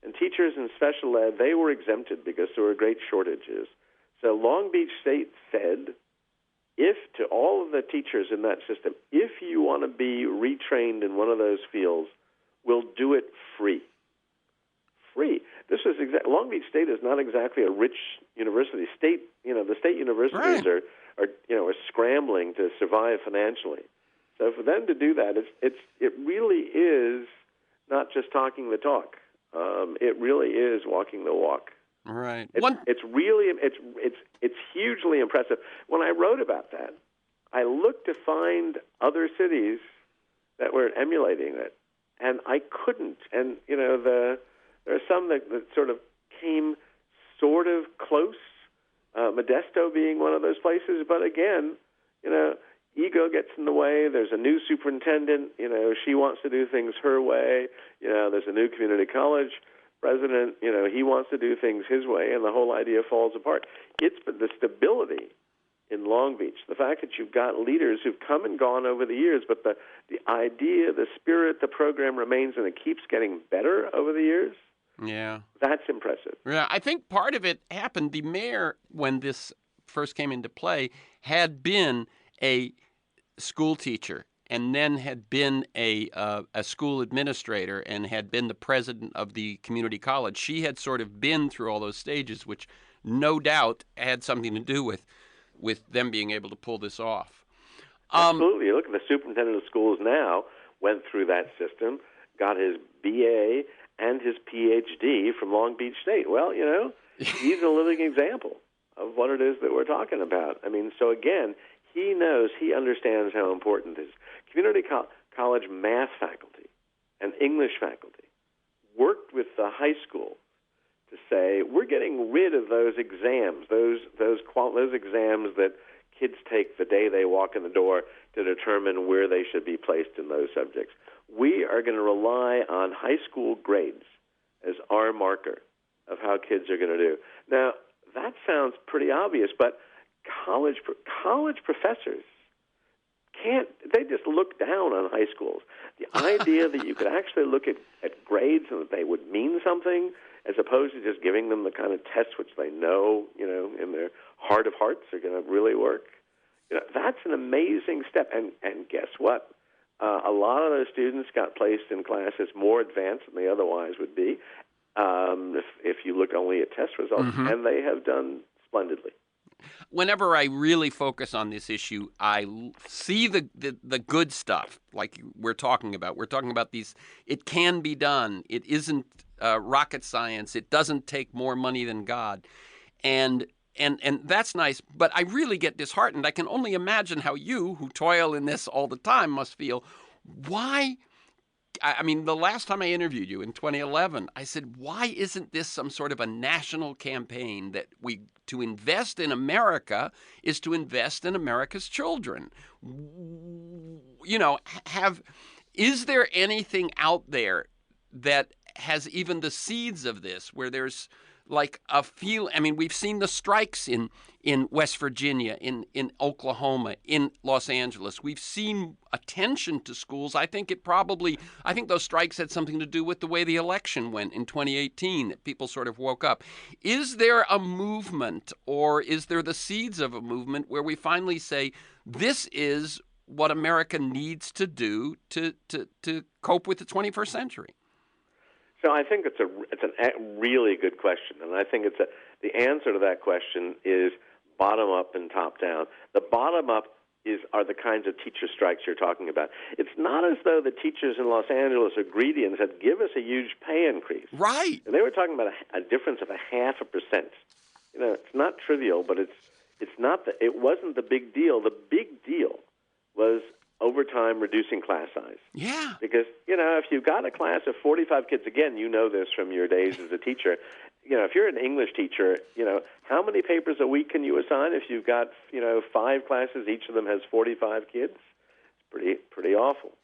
and teachers in special ed, they were exempted because there were great shortages. So Long Beach State said, if to all of the teachers in that system, if you want to be retrained in one of those fields, we'll do it free. Free. This is Long Beach State is not exactly a rich university. The state universities are scrambling to survive financially. So for them to do that, it really is not just talking the talk. It really is walking the walk. Right. It's hugely impressive. When I wrote about that, I looked to find other cities that were emulating it, and I couldn't. And there are some that sort of came sort of close. Modesto being one of those places, but again, ego gets in the way. There's a new superintendent. She wants to do things her way. There's a new community college president, he wants to do things his way, and the whole idea falls apart. It's the stability in Long Beach, the fact that you've got leaders who've come and gone over the years, but the idea, the spirit, the program remains, and it keeps getting better over the years. Yeah. That's impressive. Yeah, I think part of it happened. The mayor, when this first came into play, had been a school teacher, and then had been a school administrator and had been the president of the community college. She had sort of been through all those stages, which no doubt had something to do with them being able to pull this off. Absolutely. You look at the superintendent of schools now, went through that system, got his BA and his PhD from Long Beach State. Well, he's a living example of what it is that we're talking about. I mean, so again, he understands how important this is. Community college math faculty and English faculty worked with the high school to say, we're getting rid of those exams, those exams that kids take the day they walk in the door to determine where they should be placed in those subjects. We are going to rely on high school grades as our marker of how kids are going to do. Now, that sounds pretty obvious, but college professors they just look down on high schools. The idea that you could actually look at grades and that they would mean something, as opposed to just giving them the kind of tests which they know, in their heart of hearts are going to really work. That's an amazing step. And guess what? A lot of those students got placed in classes more advanced than they otherwise would be if you look only at test results, and they have done splendidly. Whenever I really focus on this issue, I see the good stuff, like we're talking about. We're talking about these. It can be done. It isn't rocket science. It doesn't take more money than God, and that's nice. But I really get disheartened. I can only imagine how you, who toil in this all the time, must feel. Why? I mean, the last time I interviewed you in 2011, I said, why isn't this some sort of a national campaign that to invest in America is to invest in America's children? Is there anything out there that has even the seeds of this, where there's like a feel? I mean, we've seen the strikes in West Virginia, in Oklahoma, in Los Angeles. We've seen attention to schools. I think those strikes had something to do with the way the election went in 2018, that people sort of woke up. Is there a movement, or is there the seeds of a movement where we finally say, this is what America needs to do to cope with the 21st century? So I think it's a really good question, and I think the answer to that question is bottom up and top down. The bottom up are the kinds of teacher strikes you're talking about. It's not as though the teachers in Los Angeles are greedy and said, "Give us a huge pay increase." Right. And they were talking about a difference of 0.5%. It's not trivial, but it wasn't the big deal. The big deal was over time reducing class size. Yeah. Because, if you've got a class of 45 kids, again, you know this from your days as a teacher, if you're an English teacher, how many papers a week can you assign if you've got, 5 classes, each of them has 45 kids? It's pretty awful.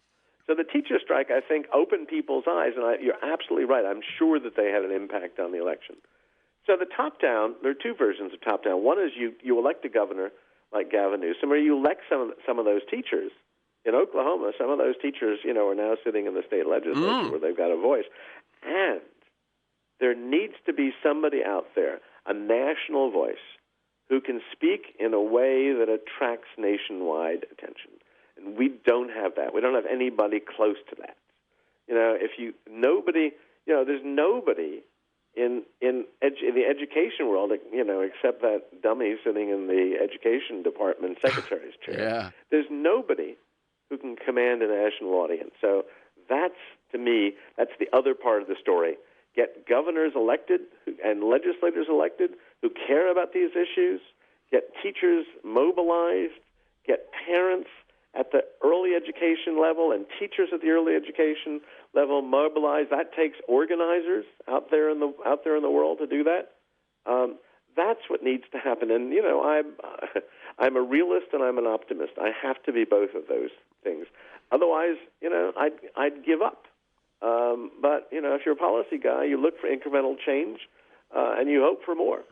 So the teacher strike, I think, opened people's eyes, and you're absolutely right. I'm sure that they had an impact on the election. So the top-down, there are 2 versions of top-down. One is you elect a governor like Gavin Newsom, or you elect some of those teachers. In Oklahoma, some of those teachers, are now sitting in the state legislature where they've got a voice. And there needs to be somebody out there, a national voice, who can speak in a way that attracts nationwide attention. And we don't have that. We don't have anybody close to that. There's nobody in the education world, except that dummy sitting in the education department secretary's chair. Yeah. There's nobody who can command a national audience. So to me, that's the other part of the story. Get governors elected and legislators elected who care about these issues, get teachers mobilized, get parents at the early education level and teachers at the early education level mobilized. That takes organizers out there in the world to do that. That's what needs to happen. And I'm a realist and I'm an optimist. I have to be both of those things. Otherwise, I'd give up. But if you're a policy guy, you look for incremental change and you hope for more.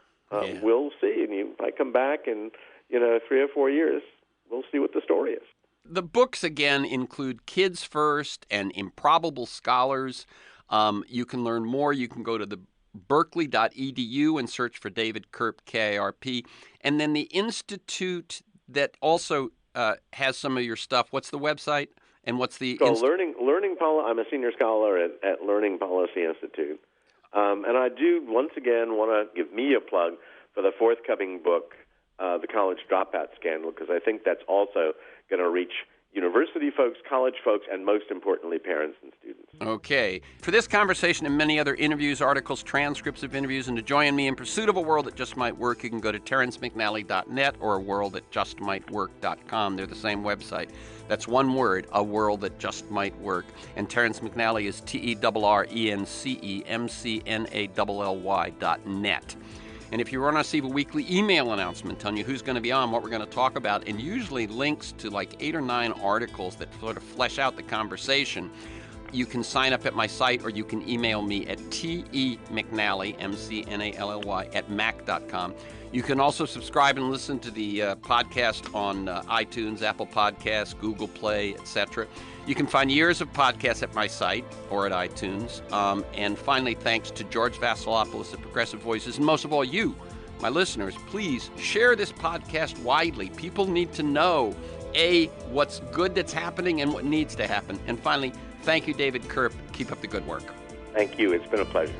We'll see. And you might come back in 3 or 4 years. We'll see what the story is. The books, again, include Kids First and Improbable Scholars. You can learn more. You can go to the berkeley.edu and search for David Kirp, KIRP. And then the institute that also has some of your stuff. What's the website and what's the I'm a senior scholar at Learning Policy Institute. And I do, once again, want to give me a plug for the forthcoming book, The College Dropout Scandal, because I think that's also going to reach university folks, college folks, and most importantly, parents and students. Okay. For this conversation and many other interviews, articles, transcripts of interviews, and to join me in pursuit of a world that just might work, you can go to terrencemcnally.net or aworldthatjustmightwork.com. They're the same website. That's one word, a world that just might work. And Terrence McNally is TERRENCEMCNALLY.net. And if you want to receive a weekly email announcement telling you who's going to be on, what we're going to talk about, and usually links to like 8 or 9 articles that sort of flesh out the conversation, You can sign up at my site, or you can email me at temcnally, M-C-N-A-L-L-Y, at mac.com. You can also subscribe and listen to the podcast on iTunes, Apple Podcasts, Google Play, etc. You can find years of podcasts at my site or at iTunes. And finally, thanks to George Vasilopoulos at Progressive Voices, and most of all, you, my listeners. Please share this podcast widely. People need to know, A, what's good that's happening and what needs to happen. And finally, thank you, David Kirp. Keep up the good work. Thank you. It's been a pleasure.